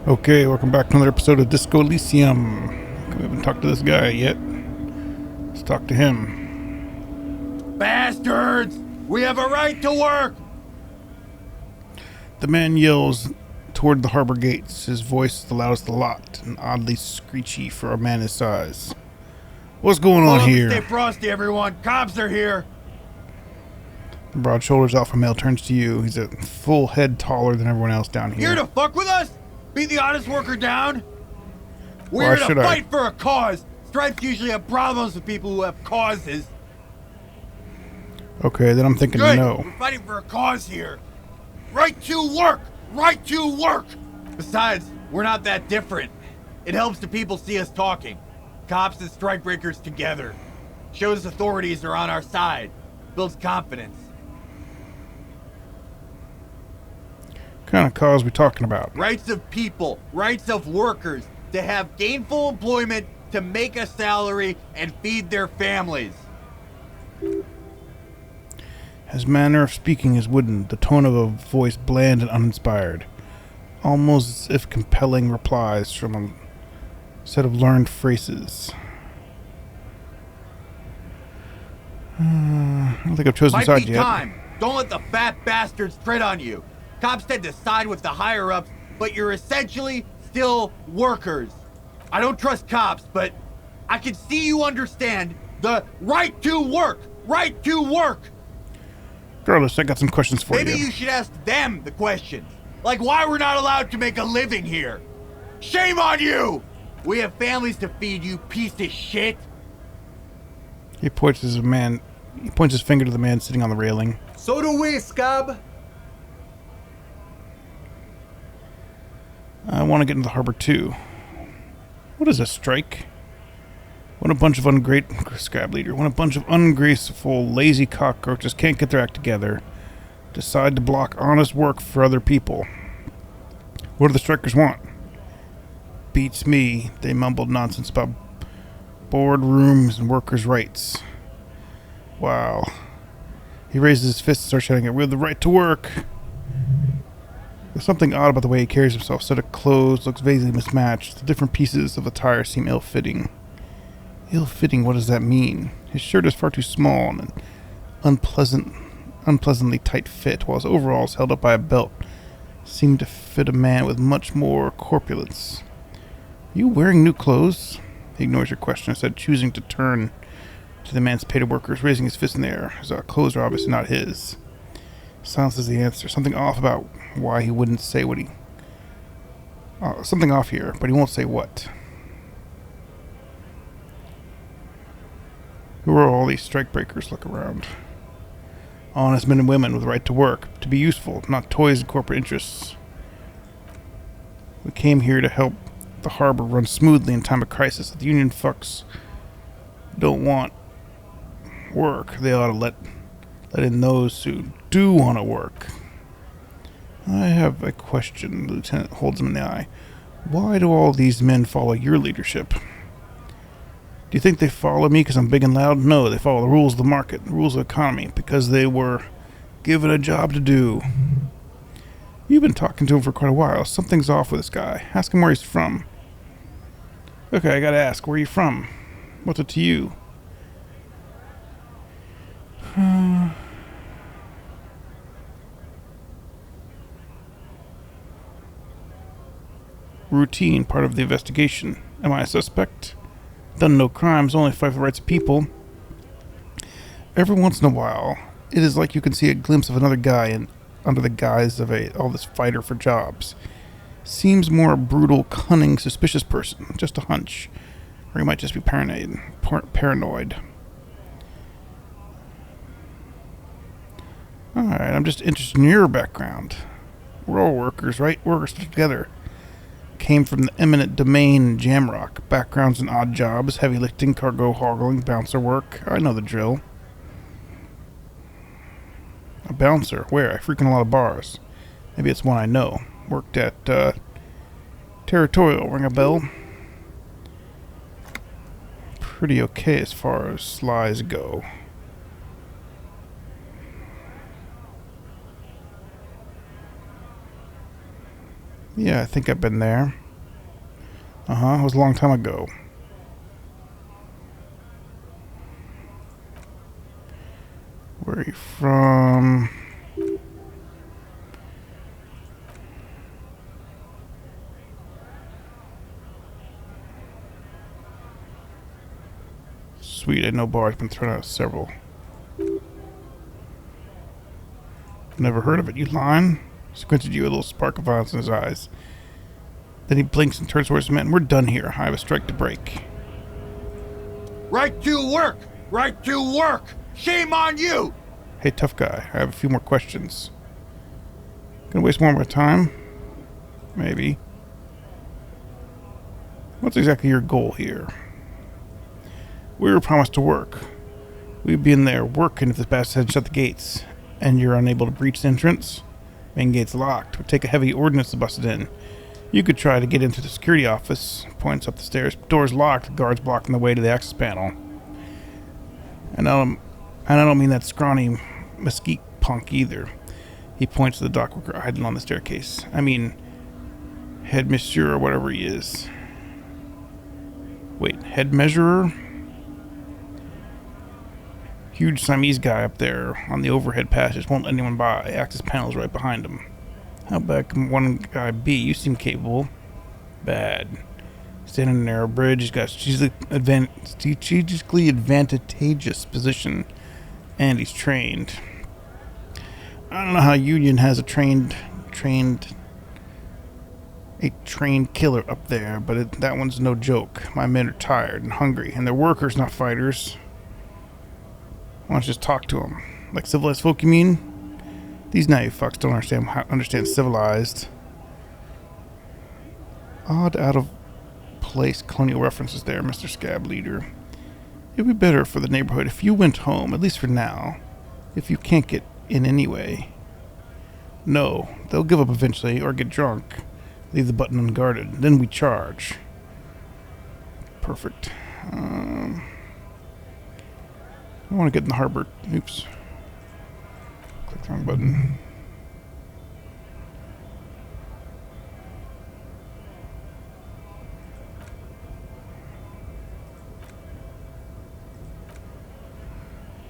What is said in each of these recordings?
Okay, welcome back to another episode of Disco Elysium. We haven't talked to this guy yet. Let's talk to him. Bastards! We have a right to work! The man yells toward the harbor gates. His voice is the loudest of the lot, and oddly screechy for a man his size. What's going on here? Stay frosty, everyone. Cops are here. The broad shoulders alpha male turns to you. He's a full head taller than everyone else down here. Here to fuck with us? Beat the honest worker down? Why We're here should to I? fight for a cause. Stripes usually have problems with people who have causes. Okay, then I'm thinking Good. no. We're fighting for a cause here. Right to work. Right to work. Besides, we're not that different. It helps the people see us talking. Cops and strikebreakers together. Shows authorities are on our side. Builds confidence. What kind of cause we talking about? Rights of people, rights of workers to have gainful employment, to make a salary and feed their families. His manner of speaking is wooden, the tone of a voice bland and uninspired, almost as if compelling replies from a set of learned phrases. I don't think I've chosen Might side be yet. time. Don't let the fat bastards tread on you. Cops tend to side with the higher-ups, but you're essentially still workers. I don't trust cops, but I can see you understand the right to work. Right to work. Regardless, I got some questions for Maybe you. you should ask them the questions. Like why we're not allowed to make a living here. Shame on you! We have families to feed, you piece of shit. He points his finger to the man sitting on the railing. So do we, Scab. I want to get into the harbor too. What is a strike? When a bunch of Scab leader, when a bunch of ungraceful, lazy cockroaches can't get their act together, decide to block honest work for other people. What do the strikers want? Beats me. They mumbled nonsense about boardrooms and workers' rights. Wow. He raises his fist and starts shouting, "We have the right to work!" There's something odd about the way he carries himself. Set of clothes looks vaguely mismatched. The different pieces of attire seem ill-fitting. Ill-fitting, what does that mean? His shirt is far too small and an unpleasantly tight fit, while his overalls, held up by a belt, seem to fit a man with much more corpulence. Are you wearing new clothes? He ignores your question, instead choosing to turn to the emancipated workers, raising his fist in the air. His clothes are obviously not his. Silence is the answer. Something off about why he wouldn't say what he... something off here, but he won't say what. Who are all these strikebreakers? Look around. Honest men and women with the right to work, to be useful, not toys and corporate interests. We came here to help the harbor run smoothly in time of crisis. If the union fucks don't want work, they ought to let in those who do want to work. I have a question. The lieutenant holds him in the eye. Why do all these men follow your leadership? Do you think they follow me because I'm big and loud? No, they follow the rules of the market, the rules of the economy, because they were given a job to do. You've been talking to him for quite a while. Something's off with this guy. Ask him where he's from. Okay, I gotta ask, where are you from? What's it to you? Routine, part of the investigation. Am I a suspect? Done no crimes, only fight for the rights of people. Every once in a while, it is like you can see a glimpse of another guy under the guise of all this fighter for jobs. Seems more a brutal, cunning, suspicious person. Just a hunch. Or he might just be paranoid. Alright, I'm just interested in your background. We're all workers, right? Workers together. Came from the eminent domain Jamrock. Backgrounds in odd jobs, heavy lifting, cargo haugling, bouncer work. I know the drill. A bouncer? Where? I frequent a lot of bars. Maybe it's one I know. Worked at, Territorial. Ring a bell? Pretty okay as far as lies go. Yeah, I think I've been there. It was a long time ago. Where are you from? Sweet, I know bar's been thrown out several. Never heard of it. You lying? Squinted you, a little spark of violence in his eyes. Then he blinks and turns towards his men. We're done here. I have a strike to break. Right to work! Right to work! Shame on you! Hey, tough guy, I have a few more questions. Gonna waste more of my time? Maybe. What's exactly your goal here? We were promised to work. We'd be in there working if the bastards hadn't shut the gates. And you're unable to breach the entrance? Main gate's locked. It would take a heavy ordnance to bust it in. You could try to get into the security office. Points up the stairs. Door's locked. The guard's blocking the way to the access panel. And I don't mean that scrawny mesquite punk either. He points to the dock worker hiding on the staircase. I mean, head monsieur or whatever he is. Wait, head measurer? Huge Siamese guy up there on the overhead passage won't let anyone by. Access panel's right behind him. How bad can one guy be? You seem capable. Bad. Standing on a narrow bridge, he's got a strategically advantageous position, and he's trained. I don't know how Union has a trained killer up there, but that one's no joke. My men are tired and hungry, and they're workers, not fighters. Why don't you just talk to them? Like civilized folk, you mean? These naive fucks don't understand civilized. Odd, out of place colonial references there, Mr. Scab leader. It would be better for the neighborhood if you went home, at least for now. If you can't get in anyway. No, they'll give up eventually, or get drunk. Leave the button unguarded. Then we charge. Perfect. I want to get in the harbor. Oops. Click the wrong button.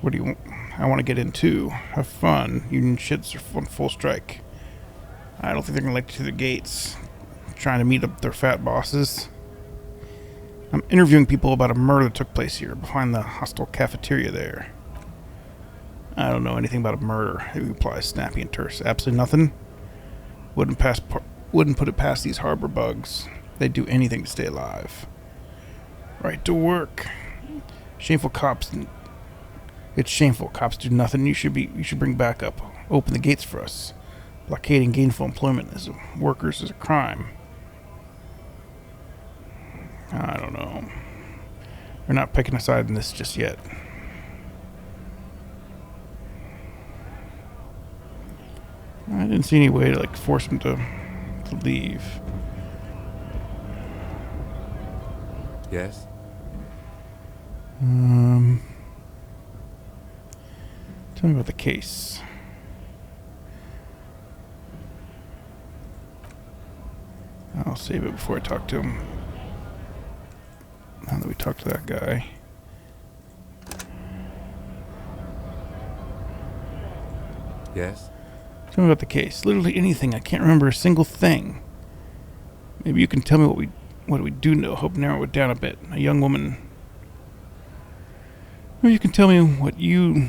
What do you want? I want to get in too. Have fun. Union shits are on full strike. I don't think they're going to let you through the gates. Trying to meet up their fat bosses. I'm interviewing people about a murder that took place here, behind the hostile cafeteria there. I don't know anything about a murder, he replies, snappy and terse. Absolutely nothing? Wouldn't put it past these harbor bugs. They'd do anything to stay alive. Right to work. Shameful cops. It's shameful. Cops do nothing. You should bring backup. Open the gates for us. Blockading gainful employment as workers is a crime. I don't know. We're not picking a side in this just yet. I didn't see any way to force him to leave. Yes? Tell me about the case. I'll save it before I talk to him. Now that we talked to that guy. Yes? Tell me about the case. Literally anything. I can't remember a single thing. Maybe you can tell me what we do know. Hope narrow it down a bit. A young woman. Maybe you can tell me what you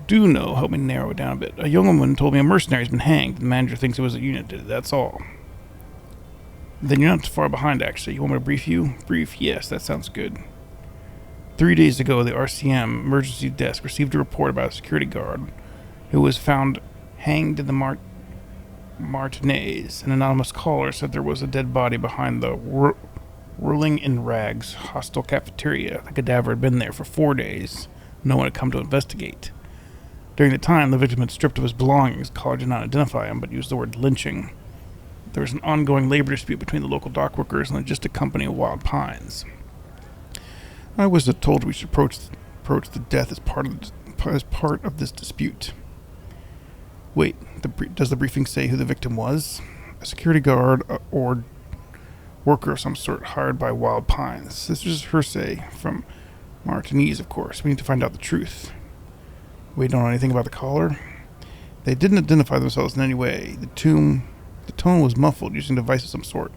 do know. Help me narrow it down a bit. A young woman told me a mercenary's been hanged. The manager thinks it was a unit did it. That's all. Then you're not too far behind, actually. You want me to brief you? Brief? Yes, that sounds good. 3 days ago, the RCM emergency desk received a report about a security guard who was found hanged in the Martinez. An anonymous caller said there was a dead body behind the whirling in rags hostile cafeteria. The cadaver had been there for 4 days. No one had come to investigate. During the time, the victim had stripped of his belongings. The caller did not identify him, but used the word lynching. There was an ongoing labor dispute between the local dock workers and the logistic company of Wild Pines. I was told we should approach the death as part of this dispute. Wait, does the briefing say who the victim was? A security guard or worker of some sort hired by Wild Pines. This is hearsay from Martinez, of course. We need to find out the truth. We don't know anything about the caller. They didn't identify themselves in any way. The tone was muffled using a device of some sort.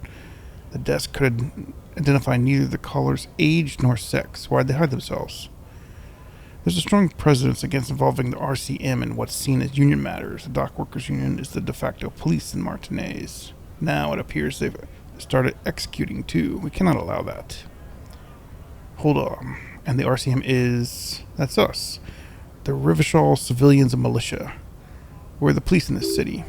The desk could identify neither the caller's age nor sex. Why'd they hide themselves? There's a strong precedence against involving the RCM in what's seen as union matters. The dock workers union is the de facto police in Martinez. Now it appears they've started executing too. We cannot allow that. Hold on. And the RCM is... that's us. The Rivishall Civilians and Militia. We're the police in this city.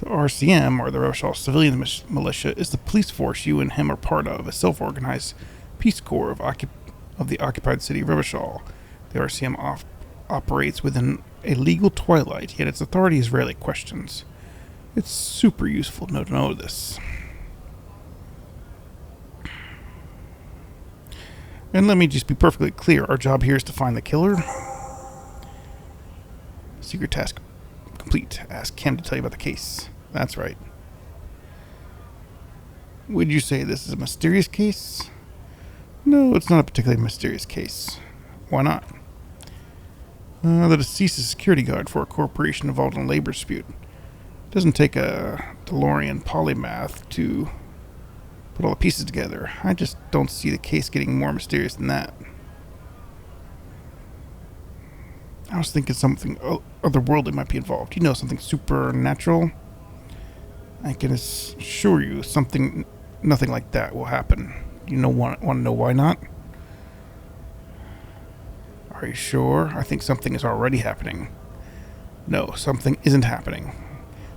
The RCM, or the Rivishall Civilians Militia, is the police force you and him are part of, a self-organized Peace Corps of the occupied city of Rivishall. The RCM operates within a legal twilight, yet its authority is rarely questioned. It's super useful to know this. And let me just be perfectly clear, our job here is to find the killer. Secret task complete. Ask Kim to tell you about the case. That's right. Would you say this is a mysterious case? No, it's not a particularly mysterious case. Why not? The deceased is a security guard for a corporation involved in a labor dispute. It doesn't take a DeLorean polymath to put all the pieces together. I just don't see the case getting more mysterious than that. I was thinking something otherworldly might be involved. You know, something supernatural. I can assure you nothing like that will happen. You know, want to know why not? Are you sure? I think something is already happening. No, something isn't happening.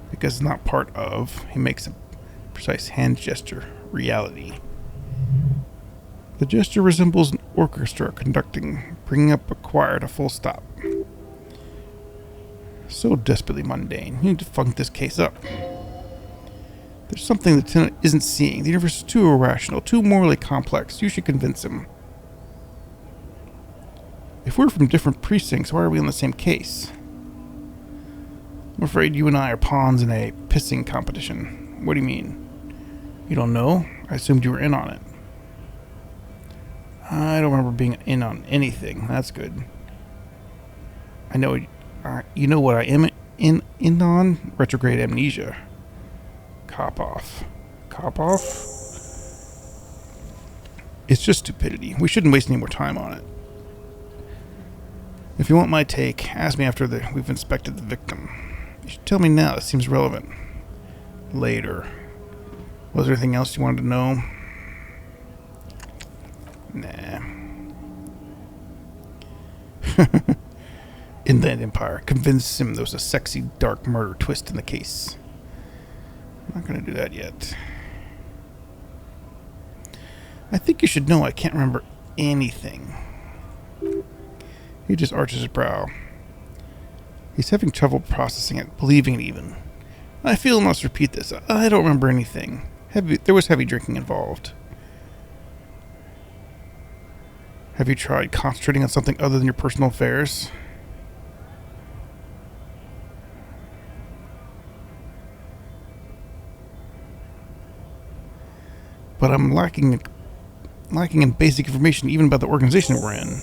Because it's not part of, he makes a precise hand gesture, reality. The gesture resembles an orchestra conducting, bringing up a choir to full stop. So desperately mundane. You need to funk this case up. There's something the tenant isn't seeing. The universe is too irrational, too morally complex. You should convince him. If we're from different precincts, why are we on the same case? I'm afraid you and I are pawns in a pissing competition. What do you mean? You don't know? I assumed you were in on it. I don't remember being in on anything. That's good. I know... you know what I am in on? Retrograde amnesia. Cop off. Cop off? It's just stupidity. We shouldn't waste any more time on it. If you want my take, ask me after we've inspected the victim. You should tell me now. It seems relevant. Later. Was there anything else you wanted to know? Nah. Inland Empire. Convince him there was a sexy, dark murder twist in the case. I'm not going to do that yet. I think you should know I can't remember anything. He just arches his brow. He's having trouble processing it, believing it even. I feel I must repeat this. I don't remember anything. There was heavy drinking involved. Have you tried concentrating on something other than your personal affairs? But I'm lacking in basic information even about the organization we're in.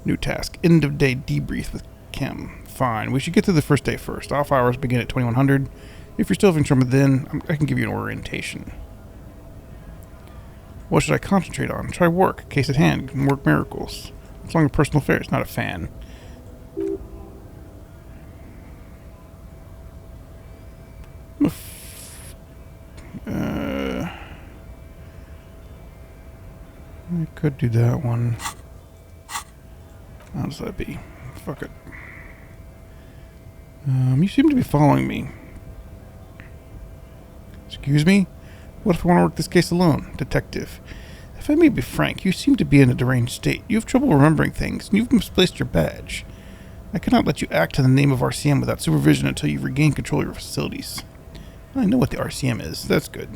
New task. End of day debrief with Kim. Fine. We should get through the first day first. Off hours begin at 2100. If you're still having trouble then, I can give you an orientation. What should I concentrate on? Try work. Case at hand. Work miracles. It's long as personal affairs. Not a fan. I could do that one. How does that be? Fuck it. You seem to be following me. Excuse me? What if I want to work this case alone? Detective. If I may be frank, you seem to be in a deranged state. You have trouble remembering things, and you've misplaced your badge. I cannot let you act in the name of RCM without supervision until you regain control of your facilities. I know what the RCM is. That's good.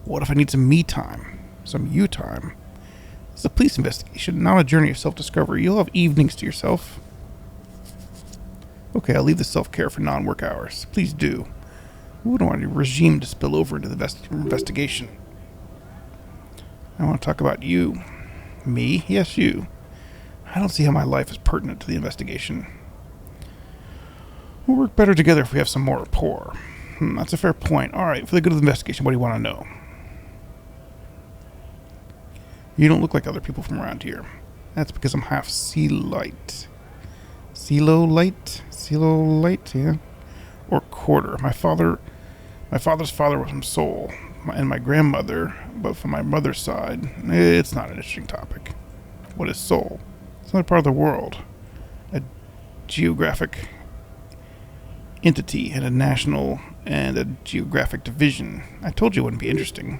What if I need some me time? Some you time? It's a police investigation, not a journey of self-discovery. You'll have evenings to yourself. Okay, I'll leave the self-care for non-work hours. Please do. We wouldn't want a regime to spill over into the investigation. I want to talk about you. Me? Yes, you. I don't see how my life is pertinent to the investigation. We'll work better together if we have some more rapport. That's a fair point. Alright, for the good of the investigation, what do you want to know? You don't look like other people from around here. That's because I'm half Sealite. Sealolite, yeah? Or quarter. My father's father was from Seoul, and my grandmother, but from my mother's side, it's not an interesting topic. What is Seoul? It's another part of the world. A geographic entity and a national and a geographic division. I told you it wouldn't be interesting.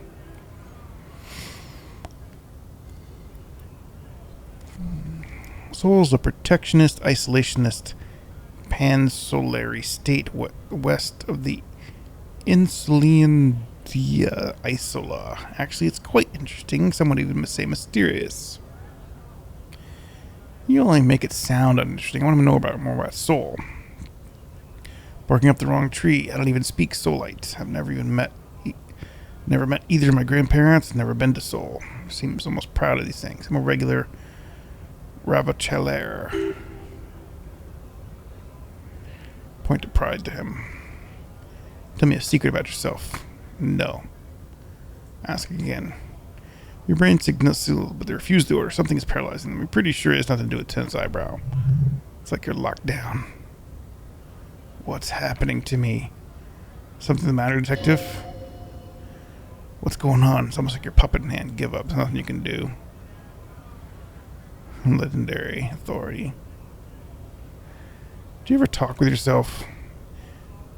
Seoul's a protectionist, isolationist, pan-solary state west of the Insulindia Isola. Actually, it's quite interesting. Some would even say mysterious. You only make it sound uninteresting. I want to know more about Seoul. Barking up the wrong tree. I don't even speak Seoulite. I've never met either of my grandparents. Never been to Seoul. Seems almost proud of these things. I'm a regular Ravachelaire. Point of pride to him. Tell me a secret about yourself. No. Ask again. Your brain signals, but they refuse to order. Something is paralyzing them. I'm pretty sure it has nothing to do with Ten's eyebrow. It's like you're locked down. What's happening to me? Something the matter, detective? What's going on? It's almost like your puppet in hand. Give up. There's nothing you can do. Legendary authority. Do you ever talk with yourself?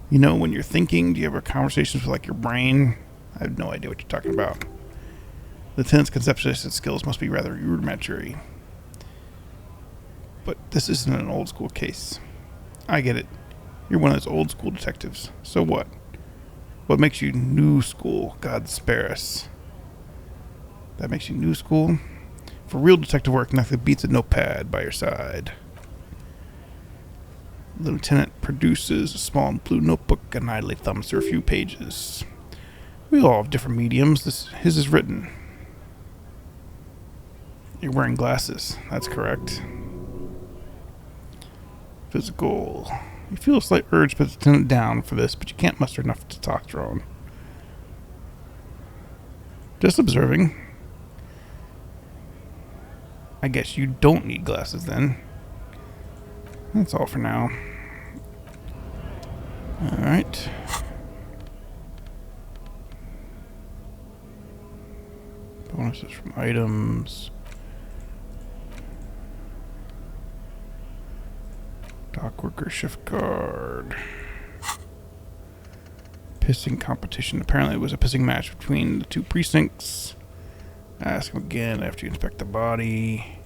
You know, when you're thinking, do you ever conversations with, like, your brain? I have no idea what you're talking about. Lieutenant's conceptualistic skills must be rather rudimentary. But this isn't an old school case. I get it. You're one of those old school detectives. So what? What makes you new school? God spare us. That makes you new school? For real detective work, nothing beats a notepad by your side. The lieutenant produces a small blue notebook and idly thumbs through a few pages. We all have different mediums. His is written. You're wearing glasses. That's correct. Physical. You feel a slight urge to put the lieutenant down for this, but you can't muster enough testosterone. Just observing. I guess you don't need glasses then. That's all for now. Alright. Bonuses from items. Dock worker shift guard. Pissing competition. Apparently it was a pissing match between the two precincts. Ask him again after you inspect the body.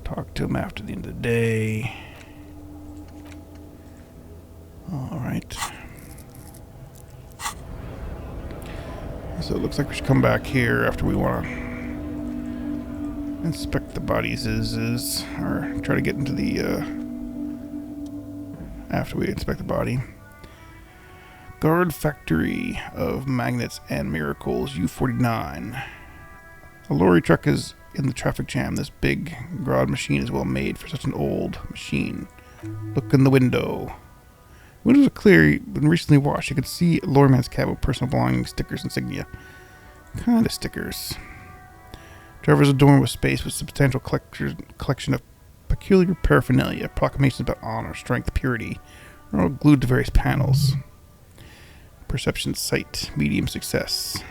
Talk to him after the end of the day. Alright. So it looks like we should come back here after we want to inspect the bodies or try to get into the after we inspect the body. Guard Factory of Magnets and Miracles, U49. A lorry truck is in the traffic jam. This big Grodd machine is well made for such an old machine. Look in the window. Windows are clear, but recently washed. You could see a lorryman's cab with personal belongings, stickers, insignia. Kind of stickers. Driver's adorned with space with substantial collection of peculiar paraphernalia. Proclamations about honor, strength, purity are all glued to various panels. Perception sight, medium success.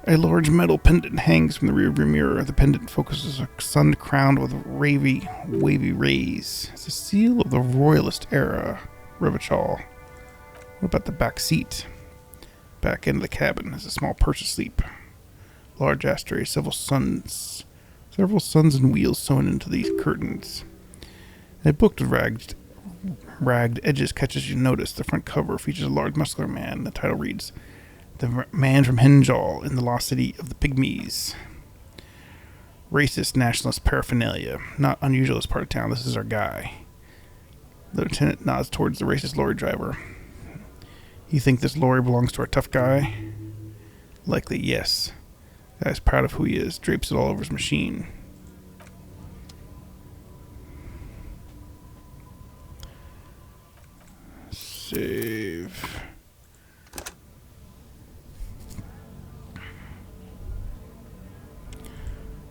A large metal pendant hangs from the rearview mirror. The pendant focuses a sun crowned with wavy rays. It's a seal of the royalist era. Revachol. What about the back seat? Back end of the cabin is a small perch asleep. Large ashtray, several suns and wheels sewn into these curtains. A book with ragged edges catches your notice. The front cover features a large muscular man. The title reads, "The Man from Henjal in the Lost City of the Pygmies." Racist nationalist paraphernalia. Not unusual this part of town. This is our guy. The lieutenant nods towards the racist lorry driver. You think this lorry belongs to our tough guy? Likely, yes. The guy's proud of who he is, drapes it all over his machine. Save.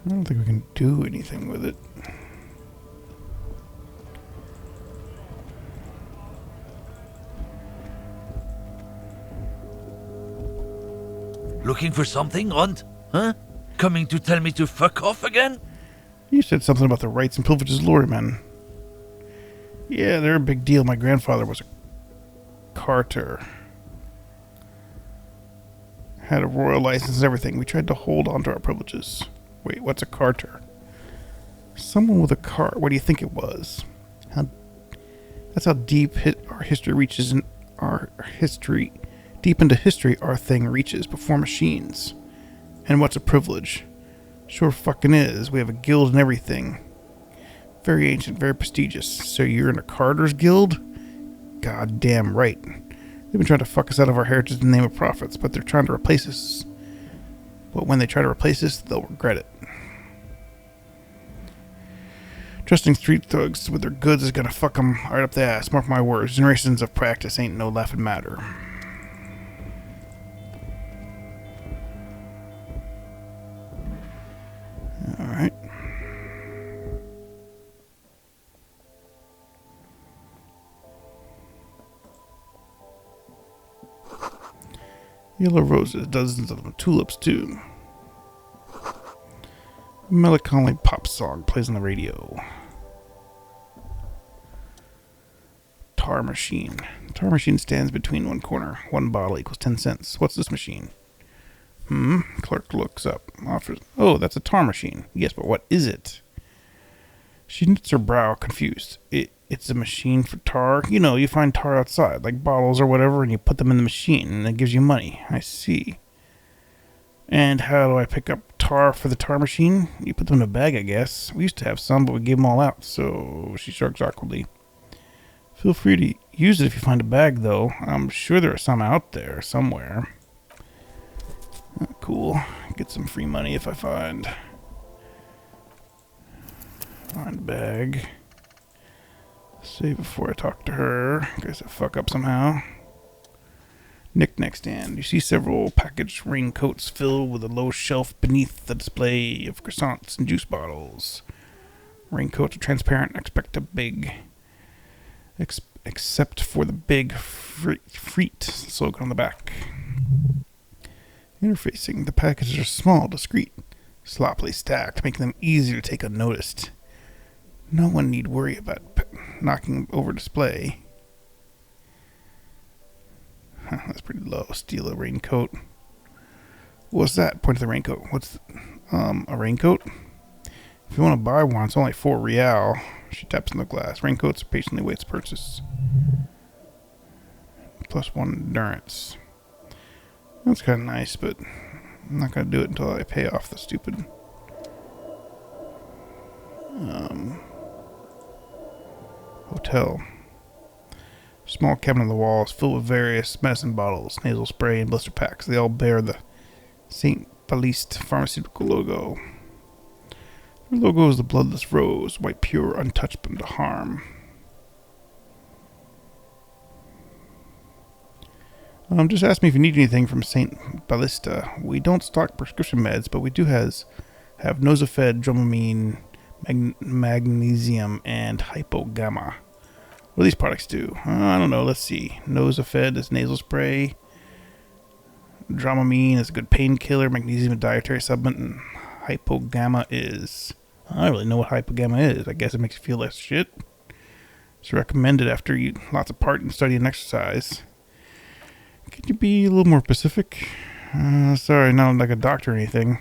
I don't think we can do anything with it. Looking for something, Hunt? Huh? Coming to tell me to fuck off again? You said something about the rights and privileges of lorrymen. Yeah, they're a big deal. My grandfather was a carter. Had a royal license and everything. We tried to hold on to our privileges. Wait, what's a carter? Someone with a cart. What do you think it was? That's how deep our history reaches in our history. Deep into history, our thing reaches before machines. And what's a privilege? Sure fucking is. We have a guild and everything. Very ancient, very prestigious. So you're in a carter's guild? God damn right. They've been trying to fuck us out of our heritage in the name of profits, but they're trying to replace us. But when they try to replace us, they'll regret it. Trusting street thugs with their goods is gonna fuck them right up the ass. Mark my words. Generations of practice ain't no laughing matter. Alright. Yellow roses, dozens of them. Tulips, too. A melancholy pop song plays on the radio. Tar machine. Tar machine stands between one corner. One bottle equals 10 cents. What's this machine? Clerk looks up. Offers. Oh, that's a tar machine. Yes, but what is it? She knits her brow, confused. It's a machine for tar. You know, you find tar outside, like bottles or whatever, and you put them in the machine, and it gives you money. I see. And how do I pick up tar for the tar machine? You put them in a bag, I guess. We used to have some, but we gave them all out, so she shrugs awkwardly. Feel free to use it if you find a bag, though. I'm sure there are some out there, somewhere. Cool. Get some free money if I find a bag. Save before I talk to her. In case I fuck up somehow. Knick-knack stand. You see several packaged raincoats filled with a low shelf beneath the display of croissants and juice bottles. Raincoats are transparent and expect a big... except for the big Freet slogan on the back. Interfacing. The packages are small, discreet, sloppily stacked, making them easier to take unnoticed. No one need worry about knocking over display. That's pretty low. Steal a raincoat. What's that? Point to the raincoat. What's a raincoat? If you want to buy one, it's only 4 real. She taps on the glass. Raincoats patiently waits purchase. +1 endurance. That's kind of nice, but I'm not going to do it until I pay off the stupid hotel. Small cabinet on the wall is filled with various medicine bottles, nasal spray, and blister packs. They all bear the St. Balliste pharmaceutical logo. The logo is the bloodless rose, white pure, untouched but to harm. Just ask me if you need anything from St. Ballista. We don't stock prescription meds, but we do have Nosafed, Dramamine, magnesium, and hypogamma. What do these products do? I don't know. Let's see. Nosafed is nasal spray. Dramamine is a good painkiller. Magnesium is a dietary supplement. And hypogamma is... I don't really know what hypogamma is. I guess it makes you feel less shit. It's recommended after you eat lots of partying, study, and exercise. Could you be a little more specific? Sorry, not like a doctor or anything.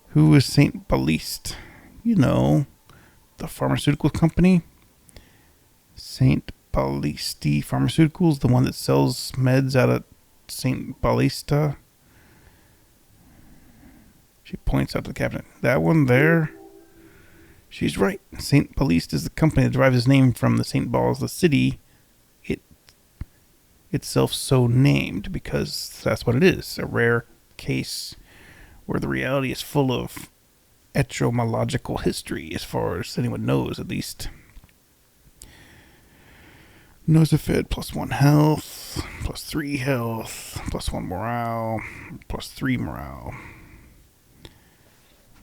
Who is St. Balliste? You know, the pharmaceutical company. St. Balliste Pharmaceuticals, the one that sells meds out at St. Ballista. She points out to the cabinet. That one there? She's right. St. Balliste is the company that derives its name from the St. Balls, the city itself so named, because that's what it is. A rare case where the reality is full of etymological history, as far as anyone knows, at least. Nosafed +1 health, +3 health, +1 morale, +3 morale.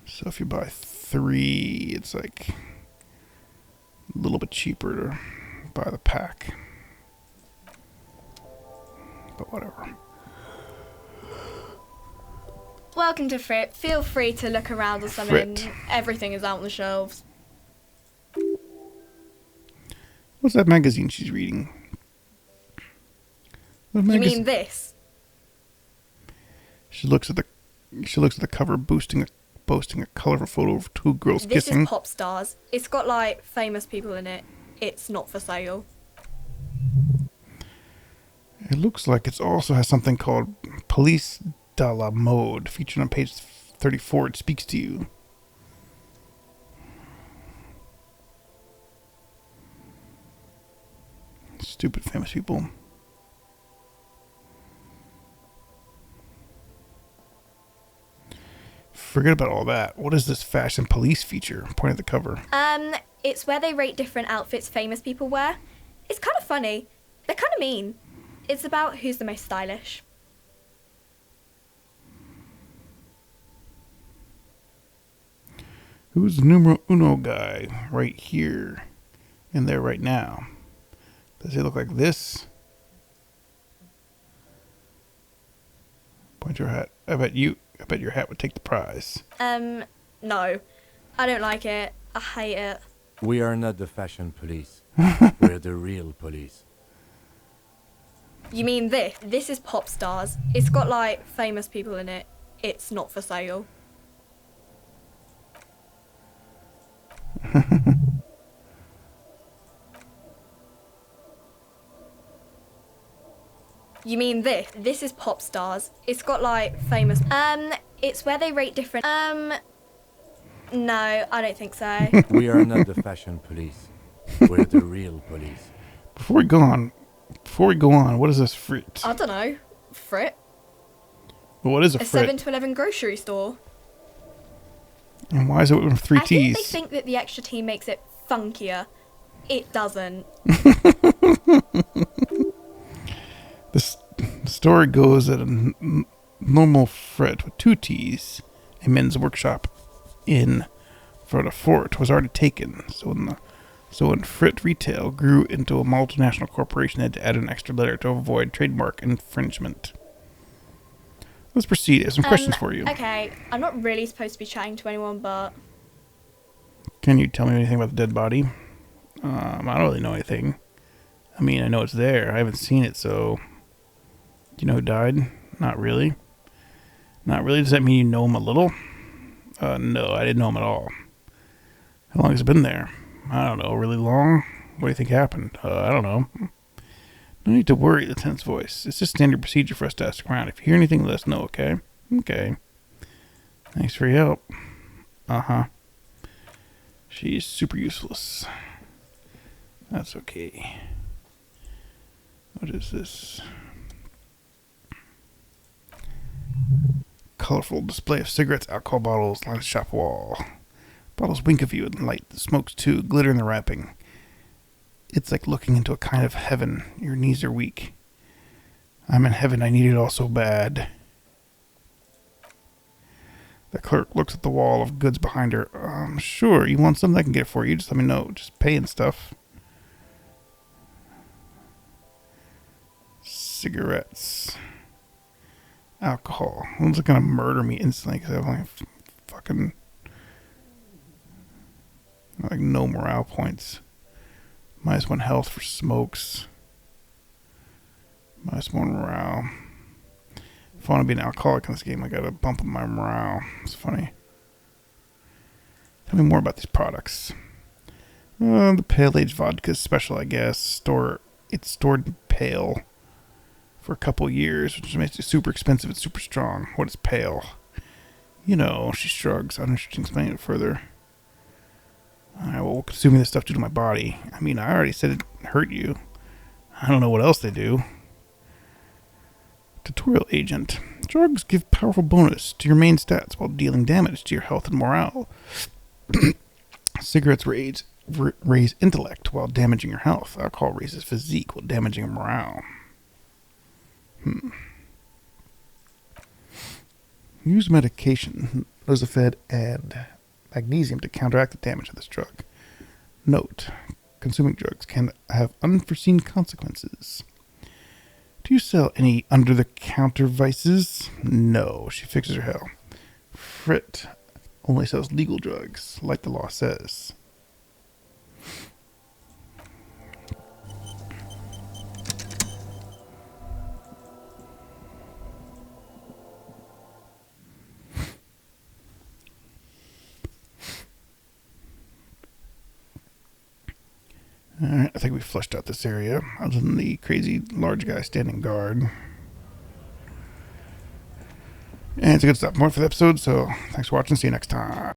So if you buy 3, it's like a little bit cheaper to buy the pack. But whatever. Welcome to Frit. Feel free to look around or something. Frit. Everything is out on the shelves. What's that magazine she's reading? What You mean this? She looks at the cover, boasting a colorful photo of 2 girls This kissing. is Pop Stars. It's got like famous people in it. It's not for sale. It looks like it also has something called Police de la Mode featured on page 34. It speaks to you. Stupid famous people. Forget about all that. What is this fashion police feature? Point at the cover. It's where they rate different outfits famous people wear. It's kind of funny. They're kind of mean. It's about who's the most stylish. Who's the numero uno guy right here and there right now? Does he look like this? Point your hat. I bet your hat would take the prize. No. I don't like it. I hate it. We are not the fashion police. We're the real police. You mean this? This is Pop Stars. It's got like famous people in it. It's not for sale. You mean this? This is Pop Stars. It's got like famous. It's where they rate different. No, I don't think so. We are not the fashion police. We're the real police. Before we go on, what is this fruit? I don't know. Frit. What is a A frit? 7-Eleven grocery store. And why is it with 3 I think they T's? think that the extra T makes it funkier. It doesn't. The story goes that a normal frit with 2 T's, a men's workshop in Fort was already taken. So when frit retail grew into a multinational corporation, they had to add an extra letter to avoid trademark infringement. Let's proceed. I have some questions for you. Okay, I'm not really supposed to be chatting to anyone, but Can you tell me anything about the dead body? I don't really know anything. I mean, I know it's there. I haven't seen it, so... Do you know who died? Not really. Not really? Does that mean you know him a little? No, I didn't know him at all. How long has it been there? I don't know. Really long? What do you think happened? I don't know. No need to worry, the tense voice. It's just standard procedure for us to ask around. If you hear anything, let us know, okay? Okay. Thanks for your help. Uh-huh. She's super useless. That's okay. What is this? Colorful display of cigarettes, alcohol bottles, line the shop wall. Bottles wink of you and light. The smokes too, glitter in the wrapping. It's like looking into a kind of heaven. Your knees are weak. I'm in heaven. I need it all so bad. The clerk looks at the wall of goods behind her. Sure, you want something I can get for you. Just let me know. Just pay and stuff. Cigarettes. Alcohol. One's gonna murder me instantly because I have like fucking like no morale points. -1 health for smokes. -1 morale. If I want to be an alcoholic in this game, I gotta bump up my morale. It's funny. Tell me more about these products. The pale aged vodka is special, I guess. It's stored pale for a couple years, which makes it super expensive. It's super strong. What is pale? You know, she shrugs. Uninteresting. Explain it further. Alright, well, consuming this stuff due to my body. I mean, I already said it hurt you. I don't know what else they do. Tutorial agent. Drugs give powerful bonus to your main stats while dealing damage to your health and morale. Cigarettes raise intellect while damaging your health. Alcohol raises physique while damaging your morale. Use medication. Losafed and magnesium to counteract the damage of this drug. Note: consuming drugs can have unforeseen consequences. Do you sell any under-the-counter vices? No, she fixes her hell. Frit only sells legal drugs, like the law says. Alright, I think we flushed out this area, other than the crazy large guy standing guard. And it's a good stuff. More for the episode, so thanks for watching. See you next time.